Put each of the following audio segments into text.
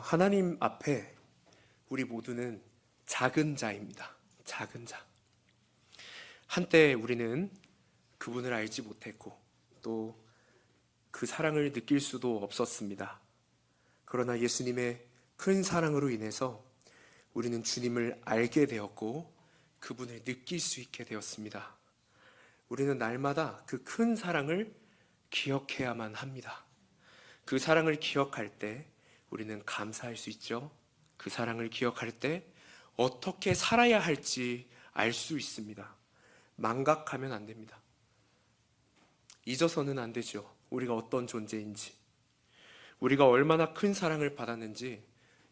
하나님 앞에 우리 모두는 작은 자입니다. 작은 자. 한때 우리는 그분을 알지 못했고 또 그 사랑을 느낄 수도 없었습니다. 그러나 예수님의 큰 사랑으로 인해서 우리는 주님을 알게 되었고 그분을 느낄 수 있게 되었습니다. 우리는 날마다 그 큰 사랑을 기억해야만 합니다. 그 사랑을 기억할 때 우리는 감사할 수 있죠. 그 사랑을 기억할 때 어떻게 살아야 할지 알 수 있습니다. 망각하면 안 됩니다. 잊어서는 안 되죠. 우리가 어떤 존재인지, 우리가 얼마나 큰 사랑을 받았는지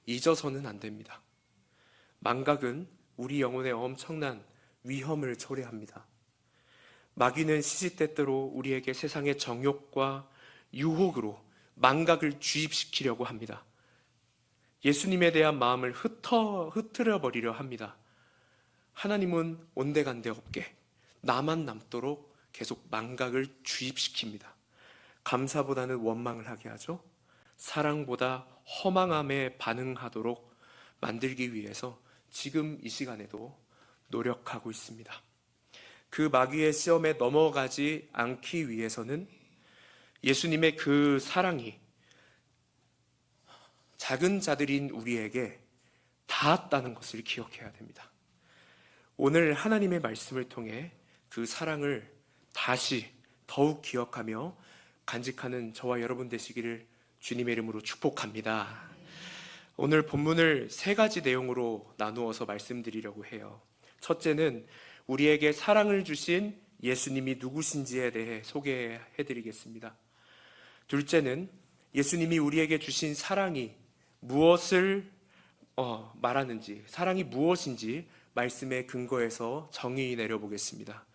잊어서는 안 됩니다. 망각은 우리 영혼에 엄청난 위험을 초래합니다. 마귀는 시시때때로 우리에게 세상의 정욕과 유혹으로 망각을 주입시키려고 합니다. 예수님에 대한 마음을 흐트려 버리려 합니다. 하나님은 온데간데 없게 나만 남도록 계속 망각을 주입시킵니다. 감사보다는 원망을 하게 하죠. 사랑보다 허망함에 반응하도록 만들기 위해서 지금 이 시간에도 노력하고 있습니다. 그 마귀의 시험에 넘어가지 않기 위해서는 예수님의 그 사랑이 작은 자들인 우리에게 닿았다는 것을 기억해야 됩니다. 오늘 하나님의 말씀을 통해 그 사랑을 다시 더욱 기억하며 간직하는 저와 여러분 되시기를 주님의 이름으로 축복합니다. 오늘 본문을 세 가지 내용으로 나누어서 말씀드리려고 해요. 첫째는 우리에게 사랑을 주신 예수님이 누구신지에 대해 소개해드리겠습니다. 둘째는 예수님이 우리에게 주신 사랑이 무엇을 말하는지, 사랑이 무엇인지 말씀의 근거에서 정의 내려보겠습니다.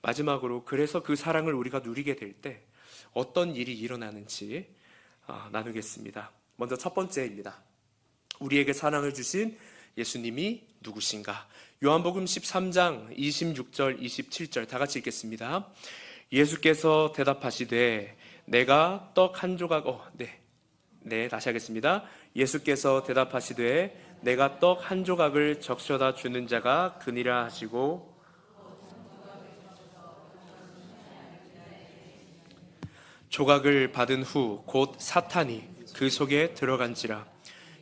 마지막으로 그래서 그 사랑을 우리가 누리게 될 때 어떤 일이 일어나는지 나누겠습니다. 먼저 첫 번째입니다. 우리에게 사랑을 주신 예수님이 누구신가? 요한복음 13장 26절 27절 다 같이 읽겠습니다. 예수께서 대답하시되 내가 떡 한 조각 다시 하겠습니다. 예수께서 대답하시되 내가 떡 한 조각을 적셔다 주는 자가 그니라 하시고 조각을 받은 후 곧 사탄이 그 속에 들어간지라.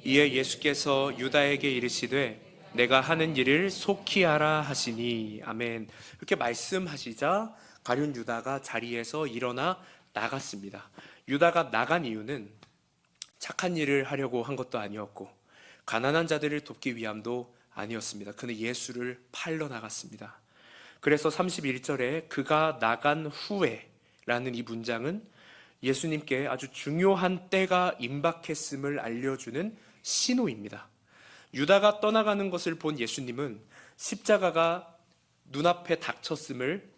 이에 예수께서 유다에게 이르시되 내가 하는 일을 속히 하라 하시니. 아멘. 이렇게 말씀하시자 가룟 유다가 자리에서 일어나 나갔습니다. 유다가 나간 이유는 착한 일을 하려고 한 것도 아니었고 가난한 자들을 돕기 위함도 아니었습니다. 그는 예수를 팔러 나갔습니다. 그래서 31절에 그가 나간 후에 라는 이 문장은 예수님께 아주 중요한 때가 임박했음을 알려주는 신호입니다. 유다가 떠나가는 것을 본 예수님은 십자가가 눈앞에 닥쳤음을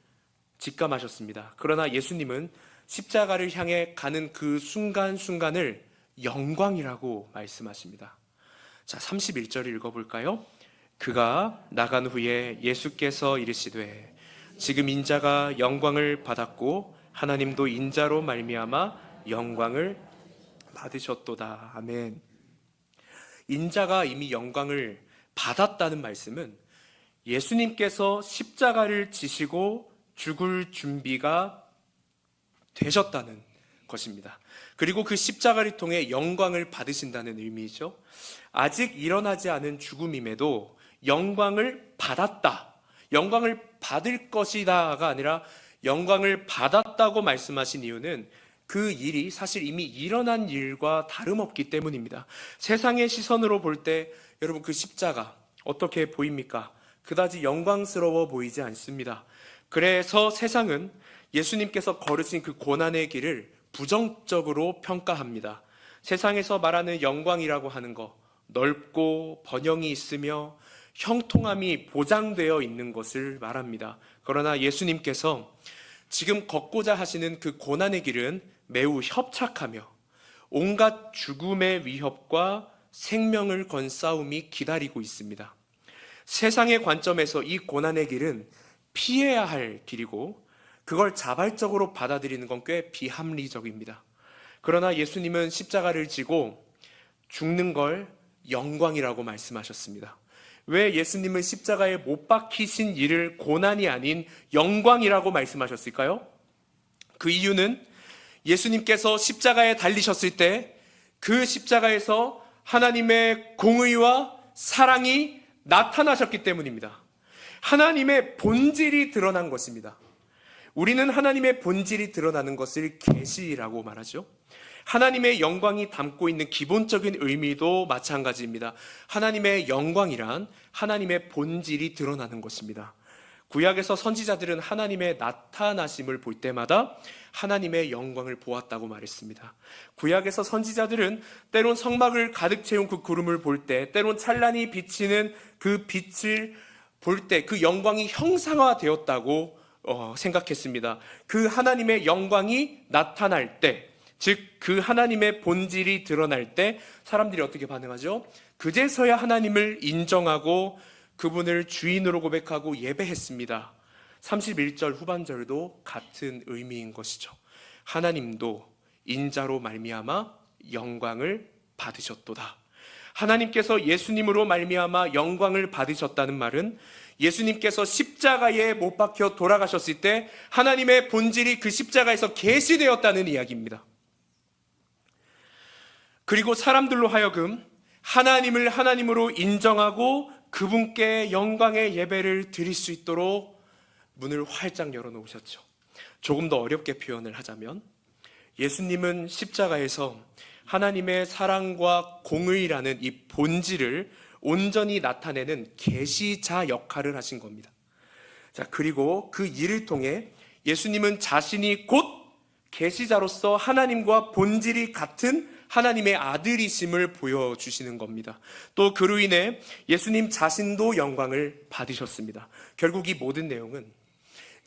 직감하셨습니다. 그러나 예수님은 십자가를 향해 가는 그 순간순간을 영광이라고 말씀하십니다. 자, 31절 읽어볼까요? 그가 나간 후에 예수께서 이르시되 지금 인자가 영광을 받았고 하나님도 인자로 말미암아 영광을 받으셨도다. 아멘. 인자가 이미 영광을 받았다는 말씀은 예수님께서 십자가를 지시고 죽을 준비가 되셨다는 것입니다. 그리고 그 십자가를 통해 영광을 받으신다는 의미죠. 아직 일어나지 않은 죽음임에도 영광을 받았다, 영광을 받을 것이다가 아니라 영광을 받았다고 말씀하신 이유는 그 일이 사실 이미 일어난 일과 다름없기 때문입니다. 세상의 시선으로 볼 때 여러분 그 십자가 어떻게 보입니까? 그다지 영광스러워 보이지 않습니다. 그래서 세상은 예수님께서 걸으신 그 고난의 길을 부정적으로 평가합니다. 세상에서 말하는 영광이라고 하는 거, 넓고 번영이 있으며 형통함이 보장되어 있는 것을 말합니다. 그러나 예수님께서 지금 걷고자 하시는 그 고난의 길은 매우 협착하며 온갖 죽음의 위협과 생명을 건 싸움이 기다리고 있습니다. 세상의 관점에서 이 고난의 길은 피해야 할 길이고 그걸 자발적으로 받아들이는 건 꽤 비합리적입니다. 그러나 예수님은 십자가를 지고 죽는 걸 영광이라고 말씀하셨습니다. 왜 예수님은 십자가에 못 박히신 일을 고난이 아닌 영광이라고 말씀하셨을까요? 그 이유는 예수님께서 십자가에 달리셨을 때 그 십자가에서 하나님의 공의와 사랑이 나타나셨기 때문입니다. 하나님의 본질이 드러난 것입니다. 우리는 하나님의 본질이 드러나는 것을 계시라고 말하죠. 하나님의 영광이 담고 있는 기본적인 의미도 마찬가지입니다. 하나님의 영광이란 하나님의 본질이 드러나는 것입니다. 구약에서 선지자들은 하나님의 나타나심을 볼 때마다 하나님의 영광을 보았다고 말했습니다. 구약에서 선지자들은 때론 성막을 가득 채운 그 구름을 볼 때, 때론 찬란히 비치는 그 빛을 볼 때 그 영광이 형상화되었다고 생각했습니다. 그 하나님의 영광이 나타날 때, 즉 그 하나님의 본질이 드러날 때 사람들이 어떻게 반응하죠? 그제서야 하나님을 인정하고 그분을 주인으로 고백하고 예배했습니다. 31절 후반절도 같은 의미인 것이죠. 하나님도 인자로 말미암아 영광을 받으셨도다. 하나님께서 예수님으로 말미암아 영광을 받으셨다는 말은 예수님께서 십자가에 못 박혀 돌아가셨을 때 하나님의 본질이 그 십자가에서 계시되었다는 이야기입니다. 그리고 사람들로 하여금 하나님을 하나님으로 인정하고 그분께 영광의 예배를 드릴 수 있도록 문을 활짝 열어놓으셨죠. 조금 더 어렵게 표현을 하자면 예수님은 십자가에서 하나님의 사랑과 공의라는 이 본질을 온전히 나타내는 계시자 역할을 하신 겁니다. 자, 그리고 그 일을 통해 예수님은 자신이 곧 계시자로서 하나님과 본질이 같은 하나님의 아들이심을 보여주시는 겁니다. 또 그로 인해 예수님 자신도 영광을 받으셨습니다. 결국 이 모든 내용은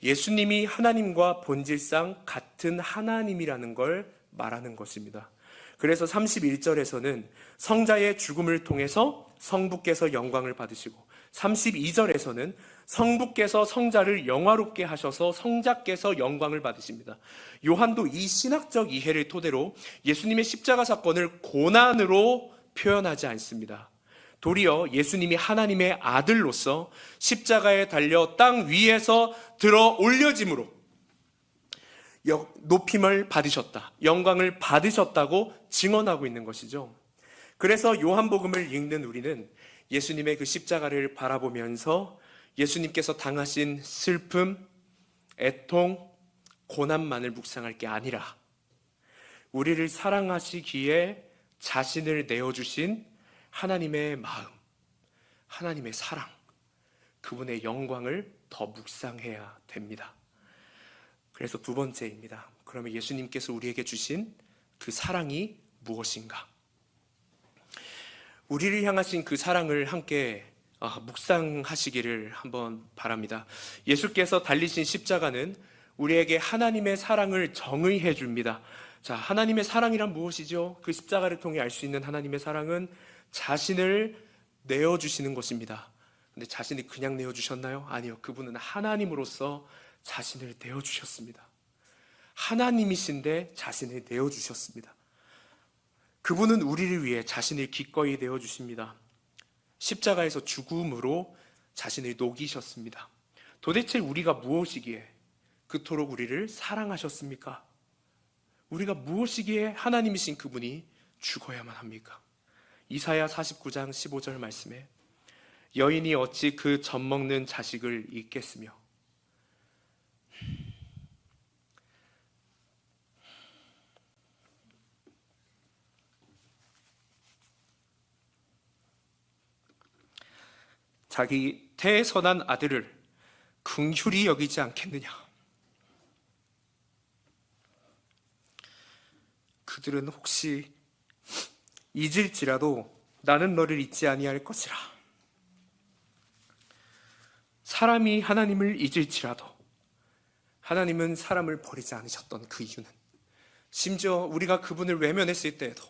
예수님이 하나님과 본질상 같은 하나님이라는 걸 말하는 것입니다. 그래서 31절에서는 성자의 죽음을 통해서 성부께서 영광을 받으시고 32절에서는 성부께서 성자를 영화롭게 하셔서 성자께서 영광을 받으십니다. 요한도 이 신학적 이해를 토대로 예수님의 십자가 사건을 고난으로 표현하지 않습니다. 도리어 예수님이 하나님의 아들로서 십자가에 달려 땅 위에서 들어 올려짐으로 높임을 받으셨다, 영광을 받으셨다고 증언하고 있는 것이죠. 그래서 요한복음을 읽는 우리는 예수님의 그 십자가를 바라보면서 예수님께서 당하신 슬픔, 애통, 고난만을 묵상할 게 아니라 우리를 사랑하시기에 자신을 내어주신 하나님의 마음, 하나님의 사랑, 그분의 영광을 더 묵상해야 됩니다. 그래서 두 번째입니다. 그러면 예수님께서 우리에게 주신 그 사랑이 무엇인가? 우리를 향하신 그 사랑을 함께 묵상하시기를 한번 바랍니다. 예수께서 달리신 십자가는 우리에게 하나님의 사랑을 정의해 줍니다. 자, 하나님의 사랑이란 무엇이죠? 그 십자가를 통해 알 수 있는 하나님의 사랑은 자신을 내어주시는 것입니다. 근데 자신이 그냥 내어주셨나요? 아니요. 그분은 하나님으로서 자신을 내어주셨습니다. 하나님이신데 자신을 내어주셨습니다. 그분은 우리를 위해 자신을 기꺼이 내어주십니다. 십자가에서 죽음으로 자신을 녹이셨습니다. 도대체 우리가 무엇이기에 그토록 우리를 사랑하셨습니까? 우리가 무엇이기에 하나님이신 그분이 죽어야만 합니까? 이사야 49장 15절 말씀에 여인이 어찌 그 젖먹는 자식을 잊겠으며 자기 태선한 아들을 긍휼히 여기지 않겠느냐? 그들은 혹시 잊을지라도 나는 너를 잊지 아니할 것이라. 사람이 하나님을 잊을지라도 하나님은 사람을 버리지 않으셨던 그 이유는 심지어 우리가 그분을 외면했을 때에도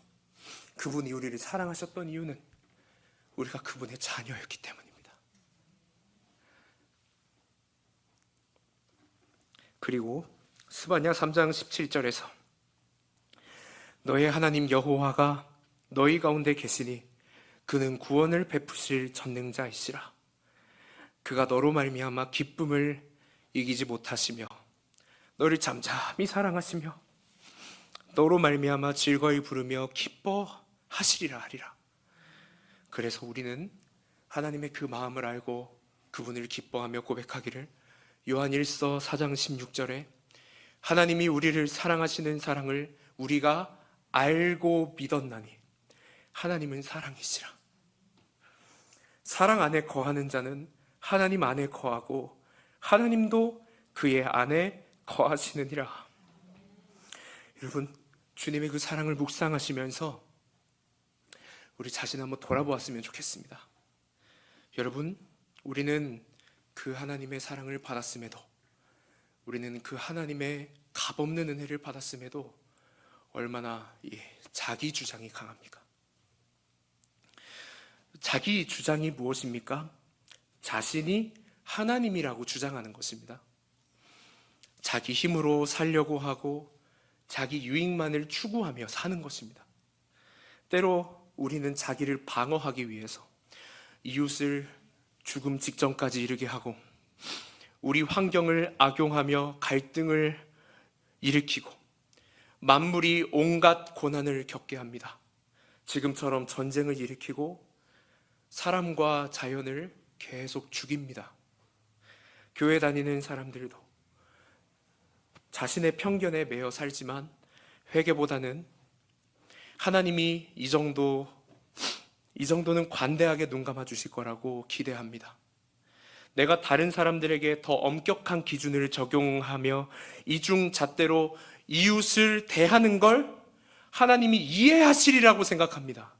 그분이 우리를 사랑하셨던 이유는 우리가 그분의 자녀였기 때문입니다. 그리고 스바냐 3장 17절에서 너의 하나님 여호와가 너희 가운데 계시니 그는 구원을 베푸실 전능자이시라. 그가 너로 말미암아 기쁨을 이기지 못하시며 너를 잠잠히 사랑하시며 너로 말미암아 즐거이 부르며 기뻐하시리라 하리라. 그래서 우리는 하나님의 그 마음을 알고 그분을 기뻐하며 고백하기를, 요한 1서 4장 16절에 하나님이 우리를 사랑하시는 사랑을 우리가 알고 믿었나니 하나님은 사랑이시라. 사랑 안에 거하는 자는 하나님 안에 거하고 하나님도 그의 안에 거하시느니라. 여러분, 주님의 그 사랑을 묵상하시면서 우리 자신 한번 돌아보았으면 좋겠습니다. 여러분, 우리는 그 하나님의 사랑을 받았음에도, 우리는 그 하나님의 값없는 은혜를 받았음에도 얼마나 자기 주장이 강합니까? 자기 주장이 무엇입니까? 자신이 하나님이라고 주장하는 것입니다. 자기 힘으로 살려고 하고 자기 유익만을 추구하며 사는 것입니다. 때로 우리는 자기를 방어하기 위해서 이웃을 죽음 직전까지 이르게 하고 우리 환경을 악용하며 갈등을 일으키고 만물이 온갖 고난을 겪게 합니다. 지금처럼 전쟁을 일으키고 사람과 자연을 계속 죽입니다. 교회 다니는 사람들도 자신의 편견에 매여 살지만 회개보다는 하나님이 이 정도는 관대하게 눈 감아 주실 거라고 기대합니다. 내가 다른 사람들에게 더 엄격한 기준을 적용하며 이중잣대로 이웃을 대하는 걸 하나님이 이해하시리라고 생각합니다.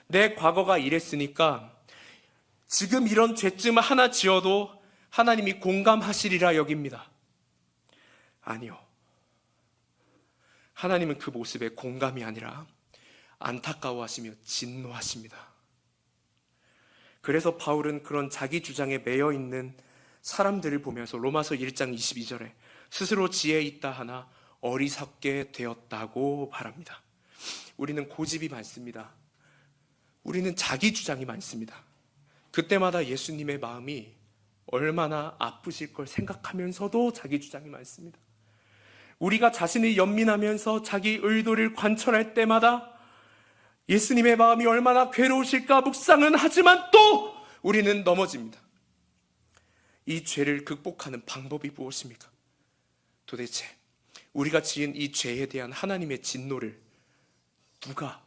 내 과거가 이랬으니까 지금 이런 죄쯤 하나 지어도 하나님이 공감하시리라 여깁니다. 아니요. 하나님은 그 모습에 공감이 아니라 안타까워하시며 진노하십니다. 그래서 바울은 그런 자기 주장에 매여 있는 사람들을 보면서 로마서 1장 22절에 스스로 지혜 있다 하나 어리석게 되었다고 말합니다. 우리는 고집이 많습니다. 우리는 자기 주장이 많습니다. 그때마다 예수님의 마음이 얼마나 아프실 걸 생각하면서도 자기 주장이 많습니다. 우리가 자신이 연민하면서 자기 의도를 관철할 때마다 예수님의 마음이 얼마나 괴로우실까 묵상은 하지만 또 우리는 넘어집니다. 이 죄를 극복하는 방법이 무엇입니까? 도대체 우리가 지은 이 죄에 대한 하나님의 진노를 누가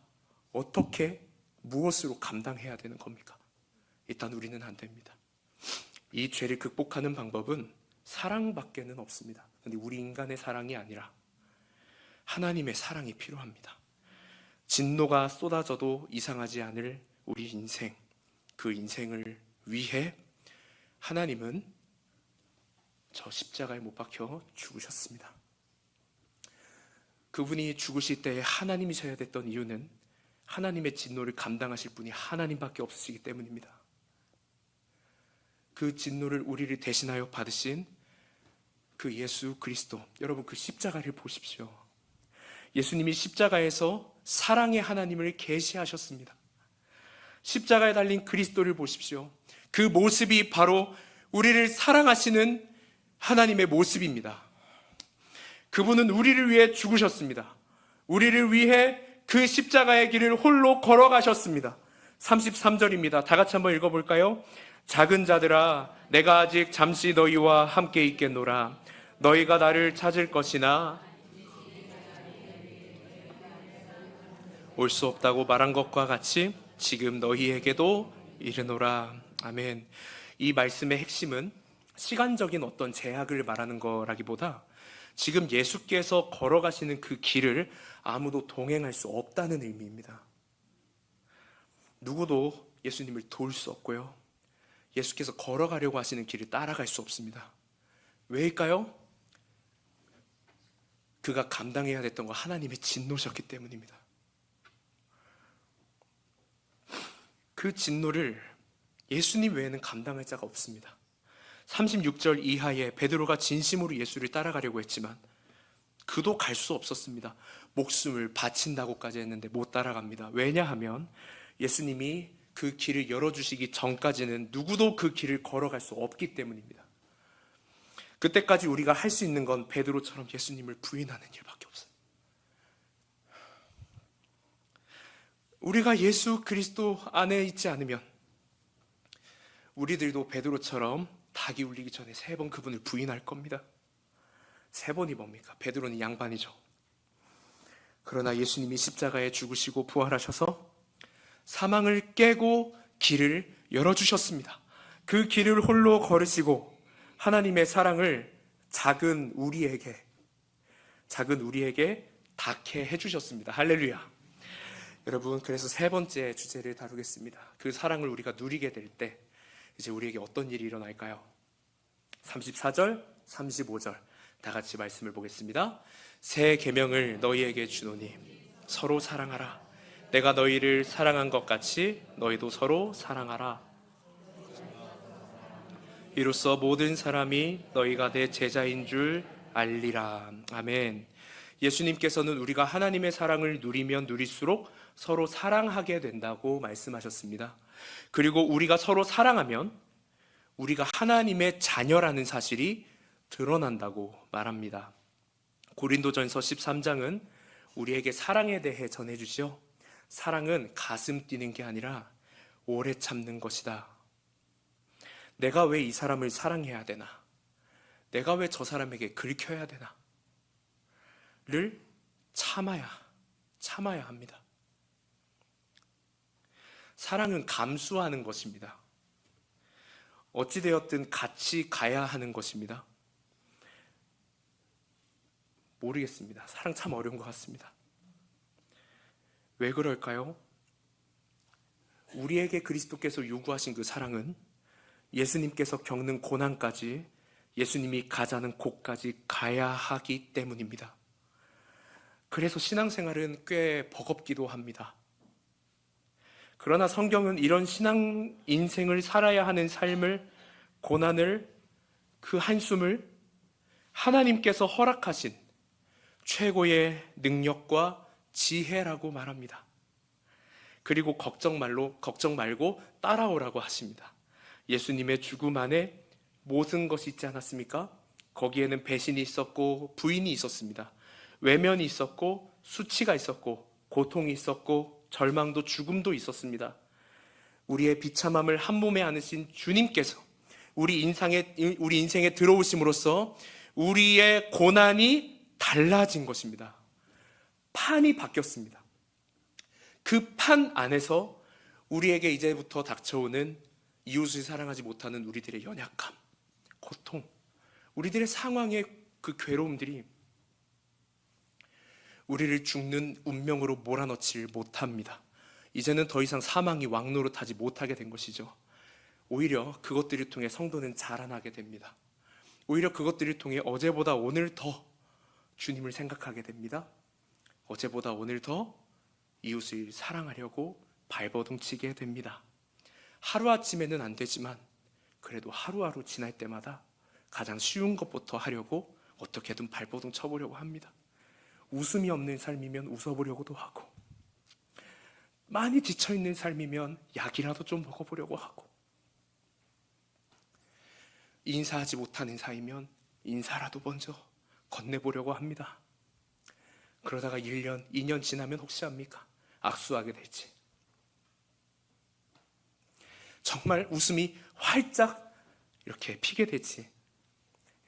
어떻게 무엇으로 감당해야 되는 겁니까? 일단 우리는 안 됩니다. 이 죄를 극복하는 방법은 사랑밖에는 없습니다. 그런데 우리 인간의 사랑이 아니라 하나님의 사랑이 필요합니다. 진노가 쏟아져도 이상하지 않을 우리 인생, 그 인생을 위해 하나님은 저 십자가에 못 박혀 죽으셨습니다. 그분이 죽으실 때에 하나님이셔야 됐던 이유는 하나님의 진노를 감당하실 분이 하나님밖에 없으시기 때문입니다. 그 진노를 우리를 대신하여 받으신 그 예수 그리스도, 여러분 그 십자가를 보십시오. 예수님이 십자가에서 사랑의 하나님을 계시하셨습니다. 십자가에 달린 그리스도를 보십시오. 그 모습이 바로 우리를 사랑하시는 하나님의 모습입니다. 그분은 우리를 위해 죽으셨습니다. 우리를 위해 그 십자가의 길을 홀로 걸어가셨습니다. 33절입니다. 다 같이 한번 읽어볼까요? 작은 자들아, 내가 아직 잠시 너희와 함께 있겠노라. 너희가 나를 찾을 것이나 올 수 없다고 말한 것과 같이 지금 너희에게도 이르노라. 아멘. 이 말씀의 핵심은 시간적인 어떤 제약을 말하는 거라기보다 지금 예수께서 걸어가시는 그 길을 아무도 동행할 수 없다는 의미입니다. 누구도 예수님을 도울 수 없고요, 예수께서 걸어가려고 하시는 길을 따라갈 수 없습니다. 왜일까요? 그가 감당해야 됐던 거 하나님의 진노셨기 때문입니다. 그 진노를 예수님 외에는 감당할 자가 없습니다. 36절 이하에 베드로가 진심으로 예수를 따라가려고 했지만 그도 갈 수 없었습니다. 목숨을 바친다고까지 했는데 못 따라갑니다. 왜냐하면 예수님이 그 길을 열어주시기 전까지는 누구도 그 길을 걸어갈 수 없기 때문입니다. 그때까지 우리가 할 수 있는 건 베드로처럼 예수님을 부인하는 일밖에 없어요. 우리가 예수 그리스도 안에 있지 않으면 우리들도 베드로처럼 닭이 울리기 전에 3번 그분을 부인할 겁니다. 3번이 뭡니까? 베드로는 양반이죠. 그러나 예수님이 십자가에 죽으시고 부활하셔서 사망을 깨고 길을 열어주셨습니다. 그 길을 홀로 걸으시고 하나님의 사랑을 작은 우리에게 닿게 해주셨습니다. 할렐루야. 여러분, 그래서 3번째 주제를 다루겠습니다. 그 사랑을 우리가 누리게 될 때 이제 우리에게 어떤 일이 일어날까요? 34절, 35절 다 같이 말씀을 보겠습니다. 새 계명을 너희에게 주노니 서로 사랑하라. 내가 너희를 사랑한 것 같이 너희도 서로 사랑하라. 이로써 모든 사람이 너희가 내 제자인 줄 알리라. 아멘. 예수님께서는 우리가 하나님의 사랑을 누리면 누릴수록 서로 사랑하게 된다고 말씀하셨습니다. 그리고 우리가 서로 사랑하면 우리가 하나님의 자녀라는 사실이 드러난다고 말합니다. 고린도전서 13장은 우리에게 사랑에 대해 전해주시죠. 사랑은 가슴 뛰는 게 아니라 오래 참는 것이다. 내가 왜 이 사람을 사랑해야 되나? 내가 왜 저 사람에게 긁혀야 되나? 를 참아야 합니다. 사랑은 감수하는 것입니다. 어찌되었든 같이 가야 하는 것입니다. 모르겠습니다. 사랑 참 어려운 것 같습니다. 왜 그럴까요? 우리에게 그리스도께서 요구하신 그 사랑은 예수님께서 겪는 고난까지 예수님이 가자는 곳까지 가야 하기 때문입니다. 그래서 신앙생활은 꽤 버겁기도 합니다. 그러나 성경은 이런 신앙 인생을 살아야 하는 삶을, 고난을, 그 한숨을 하나님께서 허락하신 최고의 능력과 지혜라고 말합니다. 그리고 걱정 말고 따라오라고 하십니다. 예수님의 죽음 안에 모든 것이 있지 않았습니까? 거기에는 배신이 있었고 부인이 있었습니다. 외면이 있었고 수치가 있었고 고통이 있었고 절망도 죽음도 있었습니다. 우리의 비참함을 한 몸에 안으신 주님께서 우리 인생에 들어오심으로써 우리의 고난이 달라진 것입니다. 판이 바뀌었습니다. 그 판 안에서 우리에게 이제부터 닥쳐오는 이웃을 사랑하지 못하는 우리들의 연약함, 고통, 우리들의 상황의 그 괴로움들이 우리를 죽는 운명으로 몰아넣지 못합니다. 이제는 더 이상 사망이 왕노릇하지 못하게 된 것이죠. 오히려 그것들을 통해 성도는 자라나게 됩니다. 오히려 그것들을 통해 어제보다 오늘 더 주님을 생각하게 됩니다. 어제보다 오늘 더 이웃을 사랑하려고 발버둥치게 됩니다. 하루아침에는 안 되지만 그래도 하루하루 지날 때마다 가장 쉬운 것부터 하려고 어떻게든 발버둥 쳐보려고 합니다. 웃음이 없는 삶이면 웃어보려고도 하고, 많이 지쳐있는 삶이면 약이라도 좀 먹어보려고 하고, 인사하지 못하는 사이면 인사라도 먼저 건네보려고 합니다. 그러다가 1년, 2년 지나면 혹시 압니까? 악수하게 될지. 정말 웃음이 활짝 이렇게 피게 될지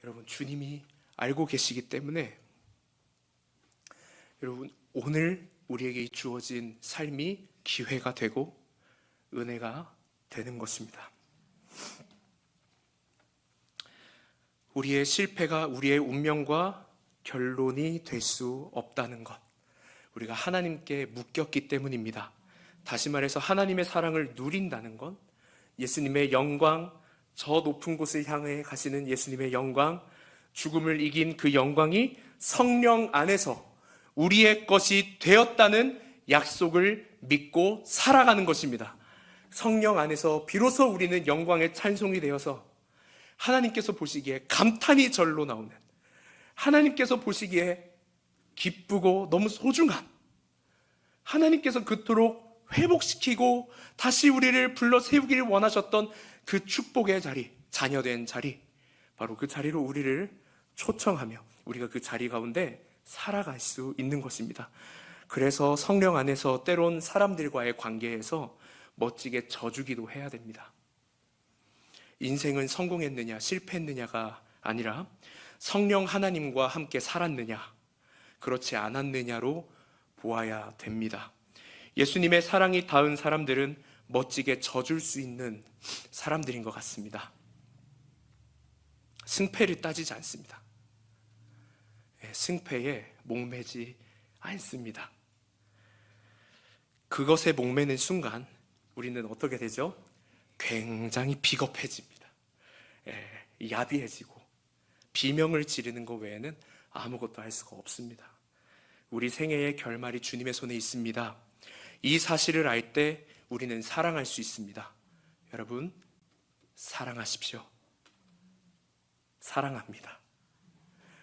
여러분 주님이 알고 계시기 때문에 여러분 오늘 우리에게 주어진 삶이 기회가 되고 은혜가 되는 것입니다. 우리의 실패가 우리의 운명과 결론이 될 수 없다는 것, 우리가 하나님께 묶였기 때문입니다. 다시 말해서 하나님의 사랑을 누린다는 건 예수님의 영광, 저 높은 곳을 향해 가시는 예수님의 영광, 죽음을 이긴 그 영광이 성령 안에서 우리의 것이 되었다는 약속을 믿고 살아가는 것입니다. 성령 안에서 비로소 우리는 영광의 찬송이 되어서 하나님께서 보시기에 감탄이 절로 나오는, 하나님께서 보시기에 기쁘고 너무 소중한, 하나님께서 그토록 회복시키고 다시 우리를 불러 세우기를 원하셨던 그 축복의 자리, 자녀된 자리, 바로 그 자리로 우리를 초청하며 우리가 그 자리 가운데 살아갈 수 있는 것입니다. 그래서 성령 안에서 때론 사람들과의 관계에서 멋지게 져주기도 해야 됩니다. 인생은 성공했느냐 실패했느냐가 아니라 성령 하나님과 함께 살았느냐 그렇지 않았느냐로 보아야 됩니다. 예수님의 사랑이 닿은 사람들은 멋지게 져줄 수 있는 사람들인 것 같습니다. 승패를 따지지 않습니다. 승패에 목매지 않습니다. 그것에 목매는 순간 우리는 어떻게 되죠? 굉장히 비겁해집니다. 야비해지고 비명을 지르는 것 외에는 아무것도 할 수가 없습니다. 우리 생애의 결말이 주님의 손에 있습니다. 이 사실을 알 때 우리는 사랑할 수 있습니다. 여러분, 사랑하십시오. 사랑합니다.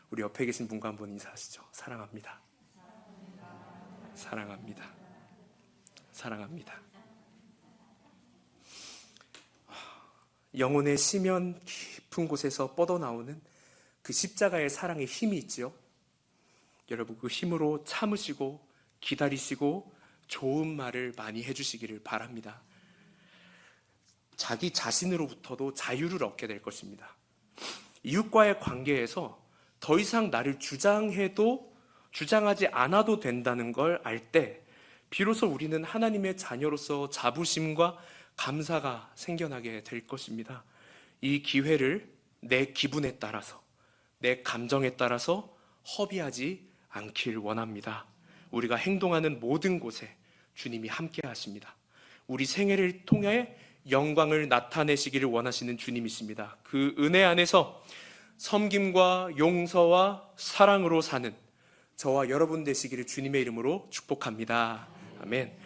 우리 옆에 계신 분과 한번 인사하시죠. 사랑합니다. 사랑합니다. 사랑합니다. 영혼의 심연 깊은 곳에서 뻗어나오는 그 십자가의 사랑의 힘이 있죠. 여러분, 그 힘으로 참으시고 기다리시고 좋은 말을 많이 해주시기를 바랍니다. 자기 자신으로부터도 자유를 얻게 될 것입니다. 이웃과의 관계에서 더 이상 나를 주장하지 않아도 된다는 걸 알 때 비로소 우리는 하나님의 자녀로서 자부심과 감사가 생겨나게 될 것입니다. 이 기회를 내 기분에 따라서, 내 감정에 따라서 허비하지 않길 원합니다. 우리가 행동하는 모든 곳에 주님이 함께 하십니다. 우리 생애를 통해 영광을 나타내시기를 원하시는 주님이십니다. 그 은혜 안에서 섬김과 용서와 사랑으로 사는 저와 여러분 되시기를 주님의 이름으로 축복합니다. 아멘.